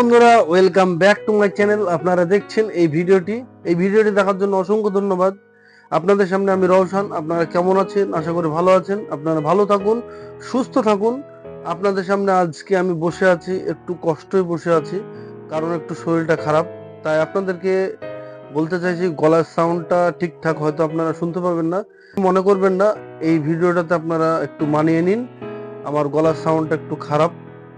বন্ধুরা, welcome back to my channel. আপনারা দেখছেন এই ভিডিওটি দেখার জন্য অসংখ্য ধন্যবাদ। আপনাদের সামনে আমি রওশন। আপনারা কেমন আছেন? আশা করি ভালো আছেন। আপনারা ভালো থাকুন, সুস্থ থাকুন। আপনাদের সামনে আজকে আমি বসে আছি, একটু কষ্টই বসে আছি, কারণ একটু শরীরটা খারাপ। তাই আপনাদেরকে বলতে চাইছি, গলার সাউন্ডটা ঠিকঠাক হয়তো আপনারা শুনতে পাবেন না, মনে করবেন না। এই ভিডিওটাতে আপনারা একটু মানিয়ে নিন। আমার গলার সাউন্ডটা একটু খারাপ,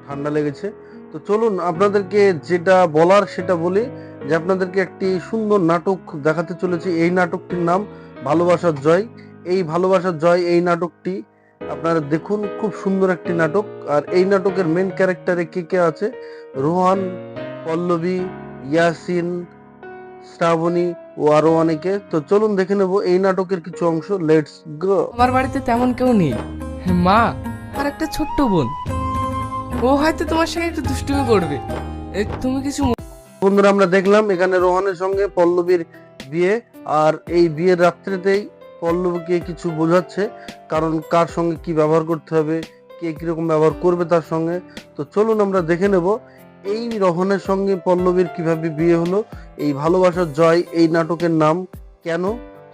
ঠান্ডা লেগেছে। তো চলুন আপনাদেরকে যেটা বলার সেটা বলি, যে আপনাদেরকে একটি সুন্দর নাটক দেখাতে চলেছি। এই নাটকটির নাম ভালোবাসার জয়। এই ভালোবাসার জয় এই নাটকটি আপনারা দেখুন, খুব সুন্দর একটি নাটক। আর এই নাটকের মেন ক্যারেক্টারে কে কে আছে? রোহান, পল্লবী, ইয়াসিন, শ্রাবণী ও আরো অনেকে। তো চলুন দেখে নেব এই নাটকের কিছু অংশ। Let's go. আমার বাড়িতে তেমন কেউ নেই, মা আর একটা ছোট্ট বোন। ও হয়তো তোমার সঙ্গে একটু দুষ্টুমি করবে, তুমি কিছু বন্ধুরা, আমরা দেখলাম এখানে রোহানের সঙ্গে পল্লবীর বিয়ে। আর এই বিয়ের রাত্রিতেই পল্লবীকে কিছু বোঝাচ্ছে, কারণ কার সঙ্গে কি ব্যবহার করতে হবে, কে কিরকম ব্যবহার করবে তার সঙ্গে। তো চলুন আমরা দেখে নেব এই রোহনের সঙ্গে পল্লবীর কিভাবে বিয়ে হলো। এই ভালোবাসার জয় এই নাটকের নাম কেন,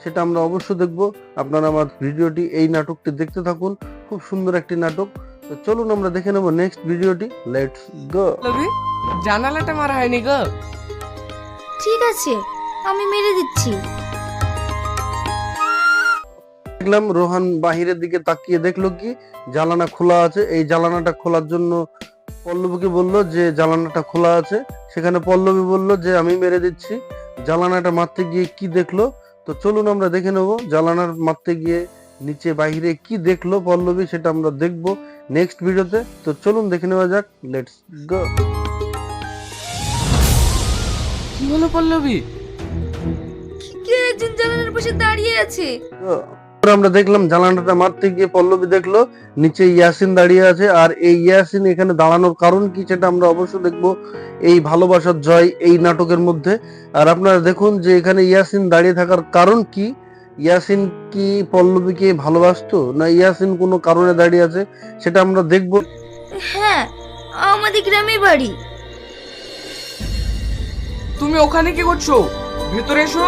সেটা আমরা অবশ্যই দেখব। আপনারা আমার ভিডিওটি, এই নাটকটি দেখতে থাকুন। খুব সুন্দর একটি নাটক। তো চলুন আমরা দেখে নেব নেক্সট ভিডিওটি। Let's go. জানালাটা মারা হয়নি গো। ঠিক আছে, আমি মেরে দিচ্ছি। দেখলাম রোহান বাহিরের দিকে তাকিয়ে দেখলো কি জানালা খোলা আছে। এই জানালাটা খোলার জন্য পল্লবীকে বলল যে জানালাটা খোলা আছে। সেখানে পল্লবী বলল যে আমি মেরে দিচ্ছি। জানালাটা মারতে গিয়ে কি দেখলো, তো চলুন আমরা দেখে নেব। জানালার মারতে গিয়ে নিচে বাহিরে কি দেখলো পল্লবী, সেটা আমরা দেখব নেক্সট ভিডিওতে। তো চলুন দেখে নেওয়া যাক। Let's go. কি হলো পল্লবী? কে একজন জানালার পাশে দাঁড়িয়ে আছে। আমরা দেখলাম জানালাটা মারতে গিয়ে পল্লবী দেখলো নিচে ইয়াসিন দাঁড়িয়ে আছে। আর এই ইয়াসিন এখানে দাঁড়ানোর কারণ কি, সেটা আমরা অবশ্যই দেখবো এই ভালোবাসার জয় এই নাটকের মধ্যে। আর আপনারা দেখুন যে এখানে ইয়াসিন দাঁড়িয়ে থাকার কারণ কি। ইয়াসিন কি পল্লবীকে ভালোবাসতো, না ইয়াসিন কোনো কারণে দাঁড়িয়ে আছে, সেটা আমরা দেখবো। হ্যাঁ, আমাদের গ্রামে বাড়ি। তুমি ওখানে কি করছো? ভেতরে এসো।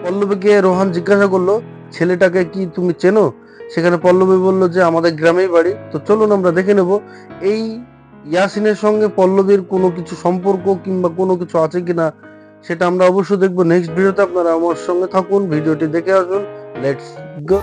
পল্লবীকে রোহান জিজ্ঞাসা করলো, ছেলেটাকে কি তুমি চেনো? সেখানে পল্লবী বলল যে আমাদের গ্রামেই বাড়ি। তো চলুন আমরা দেখে নেব এই ইয়াসিনের সঙ্গে পল্লবীর কোনো কিছু সম্পর্ক কিংবা কোনো কিছু আছে কিনা, সেটা আমরা অবশ্যই দেখবো নেক্সট ভিডিওতে। আপনারা আমার সঙ্গে থাকুন, ভিডিওটি দেখে আসুন। Let's go.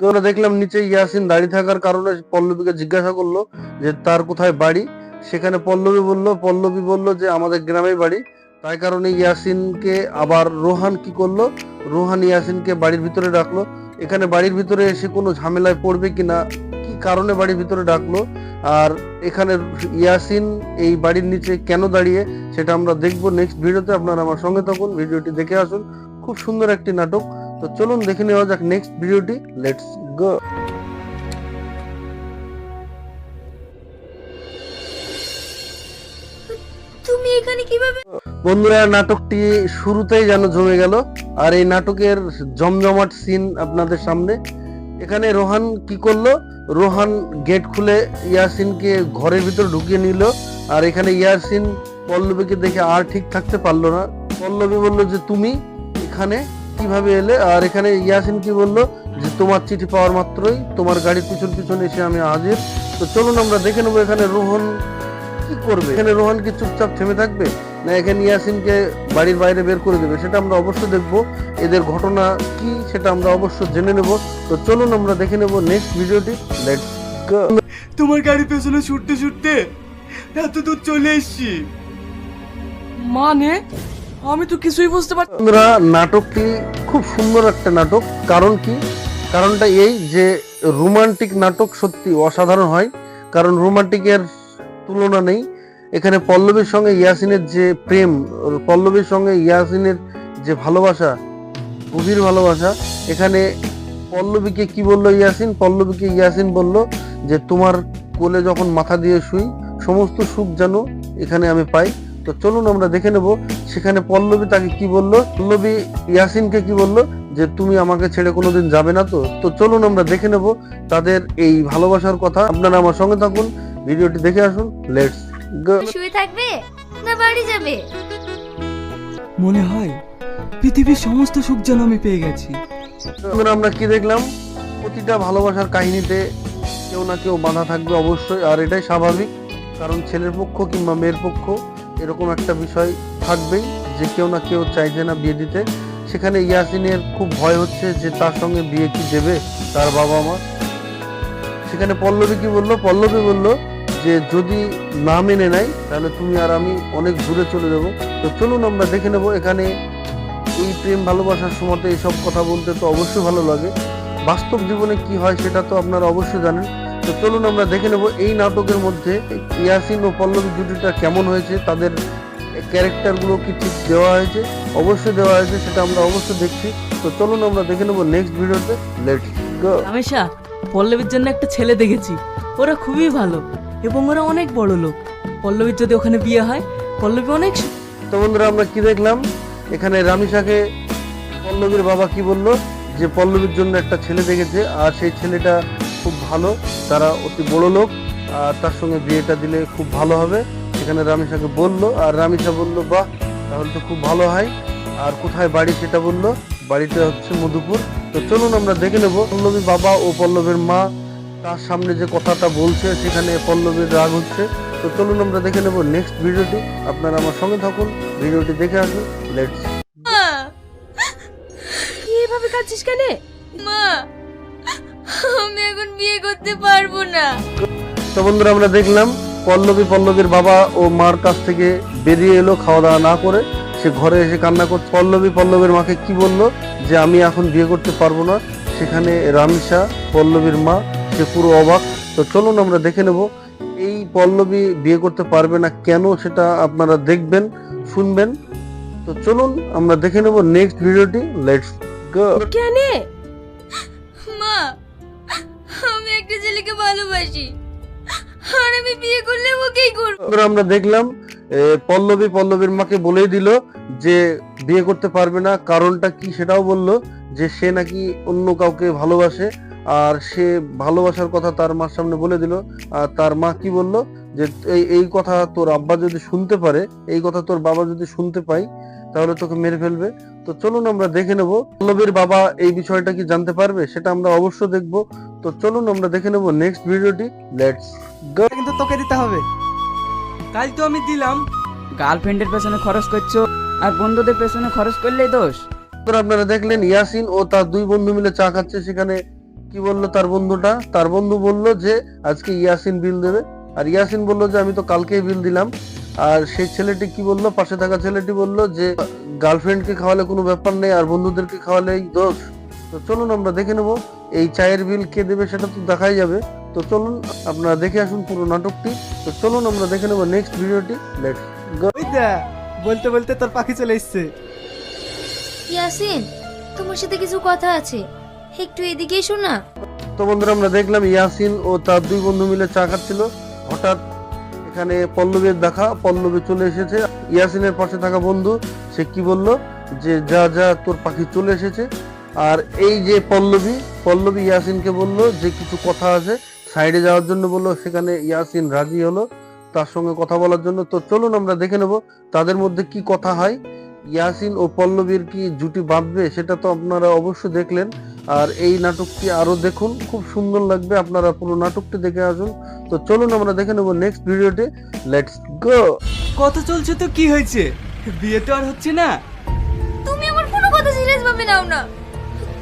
আমরা দেখলাম নিচে ইয়াসিন দাঁড়িয়ে থাকার কারণে পল্লবীকে জিজ্ঞাসা করলো যে তার কোথায় বাড়ি। সেখানে পল্লবী বলল যে আমাদের গ্রামেই বাড়ি। তাই কারণে ইয়াসিনকে আবার রোহান কি করলো, রোহান ইয়াসিনকে বাড়ির ভিতরে ডাকলো। এখানে বাড়ির ভিতরে এসে কোনো ঝামেলায় পড়বে কিনা, কি কারণে বাড়ির ভিতরে ডাকলো, আর এখানে ইয়াসিন এই বাড়ির নিচে কেন দাঁড়িয়ে, সেটা আমরা দেখবো নেক্সট ভিডিওতে। আপনারা আমার সঙ্গে থাকুন, ভিডিওটি দেখে আসুন। খুব সুন্দর একটি নাটক। তো চলুন দেখে নেওয়া যাক নেক্সট ভিডিওটি। লেটস গো। তুমি এখানে কিভাবে? বন্ধুরা, নাটকটি শুরুতেই যেন জমে গেল। আর এই নাটকের জমজমাট সিন আপনাদের সামনে। এখানে রোহান কি করলো, রোহান গেট খুলে ইয়াসিনকে ঘরের ভিতর ঢুকিয়ে নিল। আর এখানে ইয়াসিন পল্লবীকে দেখে আর ঠিক থাকতে পারলো না। পল্লবী বলল যে তুমি এখানে কিভাবে এলে? আর এখানে ইয়াসিন কি বললো যে তোমার চিঠি পাওয়ার মাত্রই তোমার গাড়ির পিছন পিছন এসে আমি হাজির। তো চলুন আমরা দেখে নেবো এখানে রোহন কি করবে। এখানে রোহান কি চুপচাপ থেমে থাকবে, না এখানে ইয়াসিনকে বাড়ির বাইরে বের করে দেবে, সেটা আমরা অবশ্যই দেখবো। এদের ঘটনা কি সেটা আমরা অবশ্যই জেনে নেব। তো চলুন আমরা দেখে নেব নেক্সট ভিডিওটি। লেটস গো। তোমার গাড়ির পেছনে ছুটতে ছুটতে এত দূর চলে এসেছি, মানে আমি তো কিছুই বুঝতে পারছি না। বন্ধুরা, নাটকটি খুব সুন্দর একটা নাটক। কারণ কি, কারণটা এই যে রোমান্টিক নাটক সত্যি অসাধারণ হয়, কারণ রোমান্টিকের তুলনা নেই। এখানে পল্লবীর সঙ্গে ইয়াসিনের যে প্রেম, পল্লবীর সঙ্গে ইয়াসিনের যে ভালোবাসা, গভীর ভালোবাসা। এখানে পল্লবীকে কি বললো ইয়াসিন, পল্লবীকে ইয়াসিন বলল যে তোমার কোলে যখন মাথা দিয়ে শুই সমস্ত সুখ যেন এখানে আমি পাই। তো চলুন আমরা দেখে নেব সেখানে পল্লবী তাকে কি বললো। পল্লবী ইয়াসিনকে কি বললো যে তুমি আমাকে ছেড়ে কোনোদিন যাবে না। তো তো চলুন আমরা দেখে নেব তাদের এই ভালোবাসার কথা। আপনারা আমার সঙ্গে থাকুন, ভিডিওটি দেখে আসুন। Let's go. শুয়ে থাকবে না বাড়ি যাবে? মনে হয় পৃথিবীর সমস্ত সুখ যেন আমি পেয়ে গেছি। বন্ধুরা, আমরা কি দেখলাম, প্রতিটা ভালোবাসার কাহিনীতে কেউ না কেউ বাধা থাকবে অবশ্যই, আর এটাই স্বাভাবিক। কারণ ছেলের পক্ষ কিংবা মেয়ের পক্ষ এরকম একটা বিষয় থাকবেই যে কেউ না কেউ চাইছে না বিয়ে দিতে। সেখানে ইয়াসিনের খুব ভয় হচ্ছে যে তার সঙ্গে বিয়ে কি দেবে তার বাবা মা। সেখানে পল্লবী কি বললো? পল্লবী বললো যে যদি না মেনে নেয় তাহলে তুমি আর আমি অনেক দূরে চলে যাবো। তো চলুন আমরা দেখে নেব। এখানে এই প্রেম ভালোবাসার সময় এইসব কথা বলতে তো অবশ্যই ভালো লাগে, বাস্তব জীবনে কি হয় সেটা তো আপনারা অবশ্যই জানেন। তো চলুন আমরা দেখে নেব এই নাটকের মধ্যে ইয়াসিন ও পল্লবী জুটিটা কেমন হয়েছে, তাদের ক্যারেক্টারগুলো কি ঠিক দেওয়া হয়েছে? অবশ্যই দেওয়া হয়েছে, সেটা আমরা অবশ্যই দেখছি। তো চলুন আমরা দেখে নেব নেক্সট ভিডিওতে। Let's go. রামেশা, পল্লবীর জন্য একটা ছেলে দেখেছি, ওরা খুবই ভালো এবং ওরা অনেক বড় লোক। পল্লবীর যদি ওখানে বিয়ে হয়, পল্লবী অনেক তো বন্ধুরা, আমরা কি দেখলাম, এখানে রামিসাকে পল্লবীর বাবা কি বললো যে পল্লবীর জন্য একটা ছেলে দেখেছে, আর সেই ছেলেটা খুব ভালো, তারা অতি বড় লোক, আর তার সঙ্গে বিয়েটা দিলে খুব ভালো হবে। সেখানে রামিসাকে বললো, আর রামিসা বললো বাহ, তাহলে তো খুব ভালো হয়। আর কোথায় বাড়ি সেটা বললো, বাড়িটা হচ্ছে মধুপুর। তো চলুন আমরা দেখে নেব পল্লবী বাবা ও পল্লবীর মা তার সামনে যে কথাটা বলছে সেখানে পল্লবীর রাগ হচ্ছে। তো চলুন আমরা দেখে নেব নেক্সট ভিডিওটি। আপনারা আমার সঙ্গে থাকুন, ভিডিওটি দেখে আসুন। লেটস। মা, এভাবে কাঁদছিস কেন? মা, আমি এখন বিয়ে করতে পারবো না। তো বন্ধুরা, আমরা দেখলাম পল্লবীর বাবা ও মার কাছ থেকে বেরিয়ে এলো খাওয়া দাওয়া না করে। সে ঘরে এসে কান্না করছে। পল্লবীর মাকে কি বললো যে আমি এখন বিয়ে করতে পারবো না। সেখানে রামিসা পল্লবীর মা সে পুরো অবাক। তো চলুন আমরা দেখে নেব এই পল্লবী বিয়ে করতে পারবে না কেন, সেটা আপনারা দেখবেন শুনবেন। তো চলুন আমরা দেখে নেব নেক্সট ভিডিওটি। লেটস গো। কেন? মা, আমি একটা ছেলেকে ভালোবাসি, আর আমি বিয়ে করলে ওকেই করব। আমরা দেখলাম পল্লবীর মাকে বলেই দিল যে বিয়ে করতে পারবে না। কারণটা কি সেটাও বলল যে সে নাকি অন্য কাউকে ভালোবাসে, আর সে ভালোবাসার কথা তার মার সামনে বলে দিল। আর তার মা কি বলল যে এই কথা তোর আব্বা যদি শুনতে পারে, এই কথা তোর বাবা যদি শুনতে পায় তাহলে তোকে মেরে ফেলবে। তো চলুন আমরা দেখে নেব পল্লবীর বাবা এই বিষয়টা কি জানতে পারবে, সেটা আমরা অবশ্যই দেখব। তো চলুন আমরা দেখে নেব নেক্সট ভিডিওটি। লেটস গো। কিন্তু তোকে দিতে হবে, কাল তো আমি দিলাম। গার্লফ্রেন্ডের পেছনে খরচ করছো আর বন্ধুদের পেছনে খরচ করলেই দোষ। আপনারা দেখলেন ইয়াসিন ও তার দুই বন্ধু মিলে চা খাচ্ছে। সেখানে কি বললো তার বন্ধু বলল যে আজকে ইয়াসিন বিল দেবে, আর ইয়াসিন বলল যে আমি তো কালকেই বিল দিলাম। আর সেই ছেলেটি কি বললো, পাশে থাকা ছেলেটি বলল যে গার্লফ্রেন্ডকে খাওয়ালে কোনো ব্যাপার নেই, আর বন্ধুদেরকে খাওয়ালেই দোষ। তো চলুন আমরা দেখে নেব এই চায়ের বিল কে দেবে সেটা তো দেখাই যাবে। তো চলুন আপনারা দেখে আসুন পুরো নাটকটি। তো চলুন আমরা দেখে নেব নেক্সট ভিডিওটি। লেটস গো। ওই দা, বলতে বলতে তোর পাখি চলে এসছে। ইয়াসিন, তোমার সাথে কিছু কথা আছে, একটু এদিকে এসো না। তো বন্ধুরা, আমরা দেখলাম ইয়াসিন ও তার দুই বন্ধু মিলে চা খাচ্ছিল। হঠাৎ এখানে পল্লবীর দেখা, পল্লবী চলে এসেছে। ইয়াসিনের পাশে থাকা বন্ধু সে কি বলল যে যা যা তোর পাখি চলে এসেছে। আর এই যে পল্লবী ইয়াসিনকে বলল যে কিছু কথা আছে, সাইডে যাওয়ার জন্য বললো। সেখানে ইয়াসিন রাজি হলো তার সঙ্গে কথা বলার জন্য। তো চলুন আমরা দেখে নেব তাদের মধ্যে কি কথা হয়। ইয়াসিন ও পল্লবীর কি জুটি বাঁধবে সেটা তো আপনারা অবশ্যই দেখলেন। আর এই নাটকটি আরো দেখুন, খুব সুন্দর লাগবে। আপনারা পুরো নাটকটি দেখে আসুন। তো চলুন আমরা দেখে নেব নেক্সট ভিডিওতে। Let's go. কথা চলছে তো কি হয়েছে, বিয়ে তো আর হচ্ছে না। তুমি আমার কোনো কথা সিরিয়াস ভাবে নাও না।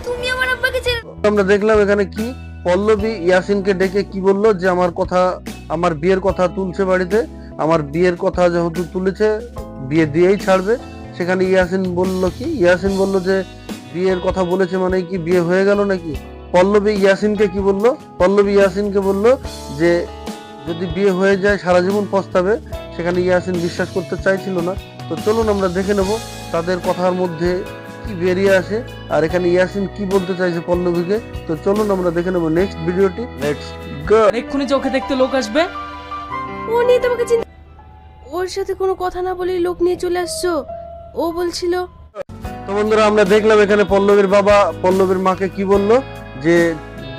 তুমি আমার আব্বাকে ছেড়ে আমরা দেখলাম এখানে কি পল্লবী ইয়াসিনকে ডেকে কি বললো যে আমার বিয়ের কথা তুলছে বাড়িতে, আমার বিয়ের কথা যেহেতু তুলেছে বিয়ে দিয়েই ছাড়বে। সেখানে ইয়াসিন বলল যে বিয়ের কথা বলেছে মানে কি বিয়ে হয়ে গেল নাকি? পল্লবী ইয়াসিনকে বলল যে যদি বিয়ে হয়ে যায় সারা জীবন পস্তাবে। সেখানে ইয়াসিন বিশ্বাস করতে চাইছিল না। তো চলুন আমরা দেখে নেব তাদের কথার মধ্যে কি বেরিয়ে আসে, আর এখানে ইয়াসিন কি বলতে চাইছে পল্লবীকে। তো চলুন আমরা দেখে নেব নেক্সট ভিডিওটি। লেটস গো। এক্ষুনি চোখে দেখতে লোক আসবে। ও নিয়ে তোমাকে ওর সাথে কোনো কথা না বলেই লোক নিয়ে চলে আসছো। ও বলছিল তো বন্ধুরা আমরা দেখলাম এখানে পল্লবীর বাবা পল্লবীর মাকে কি বললো, যে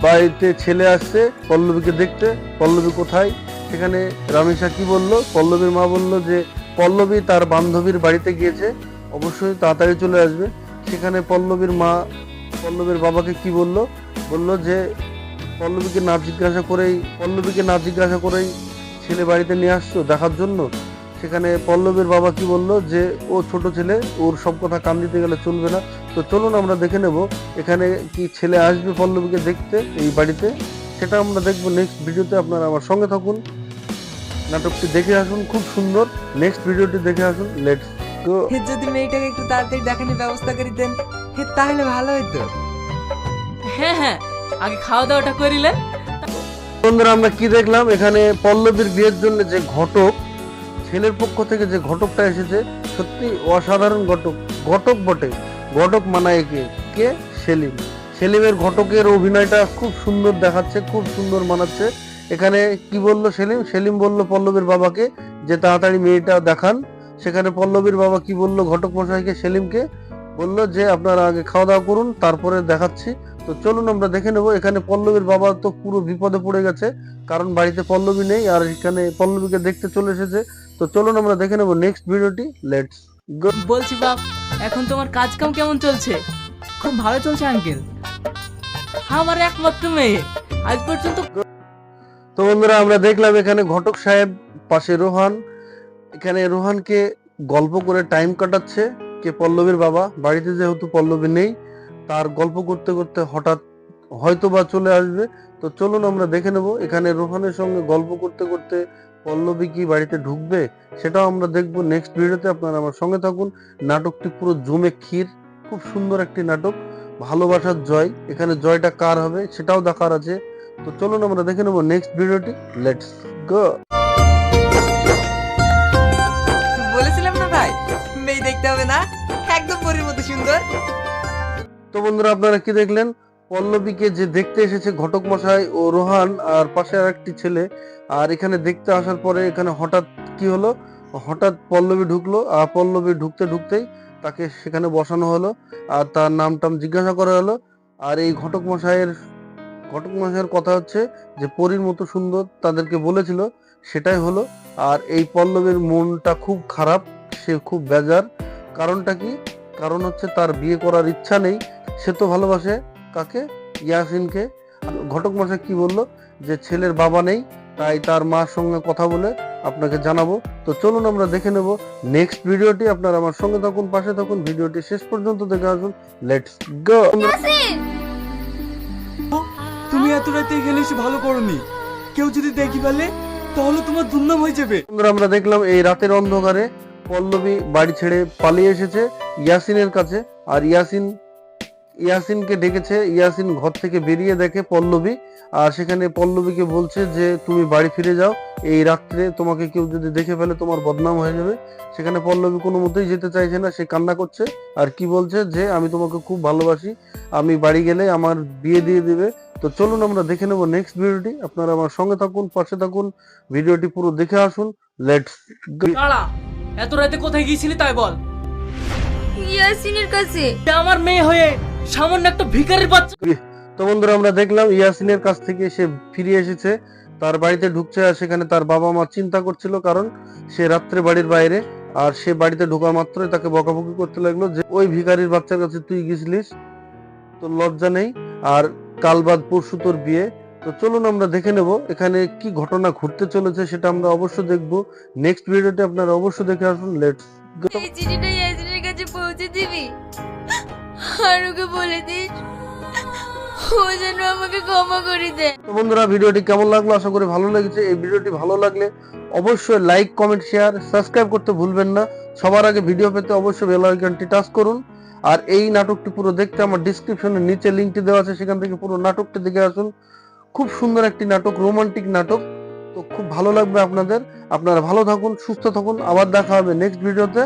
বাড়িতে ছেলে আসছে পল্লবীকে দেখতে, পল্লবী কোথায়। সেখানে রামেশা কি বললো, পল্লবীর মা বললো যে পল্লবী তার বান্ধবীর বাড়িতে গিয়েছে, অবশ্যই তাড়াতাড়ি চলে আসবে। সেখানে পল্লবীর মা পল্লবীর বাবাকে কি বললো, বললো যে পল্লবীকে না জিজ্ঞাসা করেই ছেলে বাড়িতে নিয়ে আসছো দেখার জন্য। সেখানে পল্লবীর বাবা কি বললো যে ও ছোট ছেলে, ওর সব কথা কান দিতে গেলে চলবে না। তো চলুন আমরা দেখে নেব এখানে কি ছেলে আসবে পল্লবীকে দেখতে এই বাড়িতে, সেটা আমরা দেখবো নেক্সট ভিডিওতে। আপনারা আমার সঙ্গে থাকুন, নাটকটি দেখে আসুন, খুব সুন্দর। নেক্সট ভিডিওটি দেখে আসুন, লেটস গো। যদি মেয়েটাকে একটু তাড়াতাড়ি দেখানোর ব্যবস্থা করে দেন তাহলে ভালো হতো। হ্যাঁ হ্যাঁ, আগে খাওয়া দাওয়াটা করিলে। বন্ধুরা আমরা কি দেখলাম, এখানে পল্লবীর বিয়ের জন্য যে ঘটক, ছেলের পক্ষ থেকে যে ঘটকটা এসেছে, সত্যি অসাধারণ ঘটক বটে। ঘটক মানায় কে সেলিমের ঘটকের অভিনয়টা খুব সুন্দর দেখাচ্ছে, খুব সুন্দর মানাচ্ছে। এখানে কি বললো সেলিম বলল পল্লবীর বাবাকে যে তাড়াতাড়ি মেয়েটা দেখান। সেখানে পল্লবীর বাবা কি বললো ঘটক মশাইকে, সেলিমকে বললো যে আপনারা আগে খাওয়া দাওয়া করুন, তারপরে দেখাচ্ছি। তো চলুন আমরা দেখে নেবো। এখানে পল্লবীর বাবা তো পুরো বিপদে পড়ে গেছে, কারণ বাড়িতে পল্লবী নেই, আর এখানে পল্লবীকে দেখতে চলে এসেছে। তো চলুন আমরা দেখে নেবো নেক্সট ভিডিওটি, লেটস গো। বলছি বাপ, এখন তোমার কাজ কাম কেমন চলছে? খুব ভালো চলছে আঙ্কেল। আমার একমাত্র মেয়ে, আজ পর্যন্ত। তো বন্ধুরা আমরা দেখলাম এখানে ঘটক সাহেব, পাশে রোহান। এখানে রোহানকে গল্প করে টাইম কাটাচ্ছে কে, পল্লবীর বাবা। বাড়িতে যেহেতু পল্লবী নেই, তার গল্প করতে করতে হঠাৎ হয়তো বা চলে আসবে। তো চলুন আমরা দেখে নেব এখানে রোহানের সঙ্গে গল্প করতে করতে পল্লবী কি বাড়িতে ঢুকবে, সেটাও আমরা দেখবো নেক্সট ভিডিওতে। আপনারা আমার সঙ্গে থাকুন। নাটকটি পুরো জমে ক্ষীর, খুব সুন্দর একটি নাটক, ভালোবাসার জয়। এখানে জয়টা কার হবে সেটাও দেখার আছে। তো চলুন আমরা দেখে নেবো নেক্সট ভিডিওটি, লেটস গো। বলেছিলাম না ভাই, মেয়ে দেখতে হবে না, একদম পরীর মতো সুন্দর। তো বন্ধুরা আপনারা কি দেখলেন, পল্লবীকে যে দেখতে এসেছে ঘটক মশাই ও রোহান, আর পাশে আর একটি ছেলে। আর এখানে দেখতে আসার পরে এখানে হঠাৎ কি হলো, হঠাৎ পল্লবী ঢুকলো, আর পল্লবী ঢুকতে ঢুকতেই তাকে সেখানে বসানো হলো, আর তার নাম টাম জিজ্ঞাসা করা হলো। আর এই ঘটক মশাইয়ের কথা হচ্ছে যে পরীর মতো সুন্দর তাদেরকে বলেছিল, সেটাই হলো। আর এই পল্লবীর মনটা খুব খারাপ, সে খুব বেজার। কারণটা কি? কারণ হচ্ছে তার বিয়ে করার ইচ্ছা নেই, সে তো ভালোবাসে কাকে, ইয়াসিনকে। ঘটক মশাই কি বললো যে ছেলের বাবা নেই, তাই তার মার সঙ্গে কথা বলে আপনাকে জানাবো। তো চলুন আমরা দেখে নেব নেক্সট ভিডিওটি। আপনারা আমার সঙ্গে থাকুন, পাশে থাকুন, ভিডিওটি শেষ পর্যন্ত দেখে আসুন, লেটস গো। ইয়াসিন, তুমি এত রাতে এখানে এসে ভালো করনি, কেউ যদি দেখি ফেলে তাহলে তোমার দুর্নাম হয়ে যাবে। বন্ধুরা আমরা দেখলাম এই রাতের অন্ধকারে পল্লবী বাড়ি ছেড়ে পালিয়ে এসেছে ইয়াসিনের কাছে। আর ইয়াসিনকে ডেকেছে। ইয়াসিন ঘর থেকে বেরিয়ে দেখে পল্লবী, আর সেখানে পল্লবীকে বলছে যে তুমি বাড়ি ফিরে যাও, এই রাত্রে তোমাকে কেউ যদি দেখে ফেলে তোমার বদনাম হয়ে যাবে। সেখানে পল্লবী কোনো মতেই যেতে চাইছে না, সে কান্না করছে আর কি বলছে যে আমি তোমাকে খুব ভালোবাসি, আমি বাড়ি গেলে আমার বিয়ে দিয়ে দিবে। তো চলুন আমরা দেখে নেবো নেক্সট ভিডিওটি। আপনারা আমার সঙ্গে থাকুন, পাশে থাকুন, ভিডিওটি পুরো দেখে আসুন, লেটস গো। দাঁড়া, এত রাতে কোথায় গিয়েছিলি তাই বল। ইয়াসিনের কাছে। আমার মেয়ে হয়ে সামান্য একটা ভিখারির বাচ্চা। তো বন্ধুরা আমরা দেখলাম ইয়াসিনের কাছ থেকে সে ফিরে এসেছে, তার বাড়িতে ঢুকছে। আর সেখানে তার বাবা মা চিন্তা করছিল, কারণ সে রাত্রে বাড়ির বাইরে। আর সে বাড়িতে ঢোকা মাত্রই তাকে বকাবকি করতে লাগলো যে ওই ভিখারির বাচ্চার কাছে তুই গেছিলিস, তোর লজ্জা নেই, আর কাল বাদ পরশু তোর বিয়ে। তো চলুন আমরা দেখে নেব এখানে কি ঘটনা ঘটতে চলেছে, সেটা আমরা অবশ্যই দেখবো নেক্সট ভিডিওতে। আপনারা অবশ্যই দেখে আসুন, লেটস গো। এই চিঠিটা ইয়াসিনের কাছে পৌঁছে দিবি, আর ওকে বলে দিস ও যেন আমাকে ক্ষমা করে দেয়। তো বন্ধুরা ভিডিওটি কেমন লাগলো, আশা করি ভালো লেগেছে। এই ভিডিওটি ভালো লাগলে অবশ্যই লাইক, কমেন্ট, শেয়ার, সাবস্ক্রাইব করতে ভুলবেন না। সবার আগে ভিডিও পেতে অবশ্যই বেল আইকনটি টাচ করুন। আর এই নাটকটি পুরো দেখতে আমার ডিসক্রিপশনের নিচে লিংকটি দেওয়া আছে, সেখান থেকে পুরো নাটকটি দেখে আসুন। খুব সুন্দর একটি নাটক, রোমান্টিক নাটক। তো খুব ভালো লাগবে আপনাদের। আপনারা ভালো থাকুন, সুস্থ থাকুন, আবার দেখা হবে নেক্সট ভিডিওতে।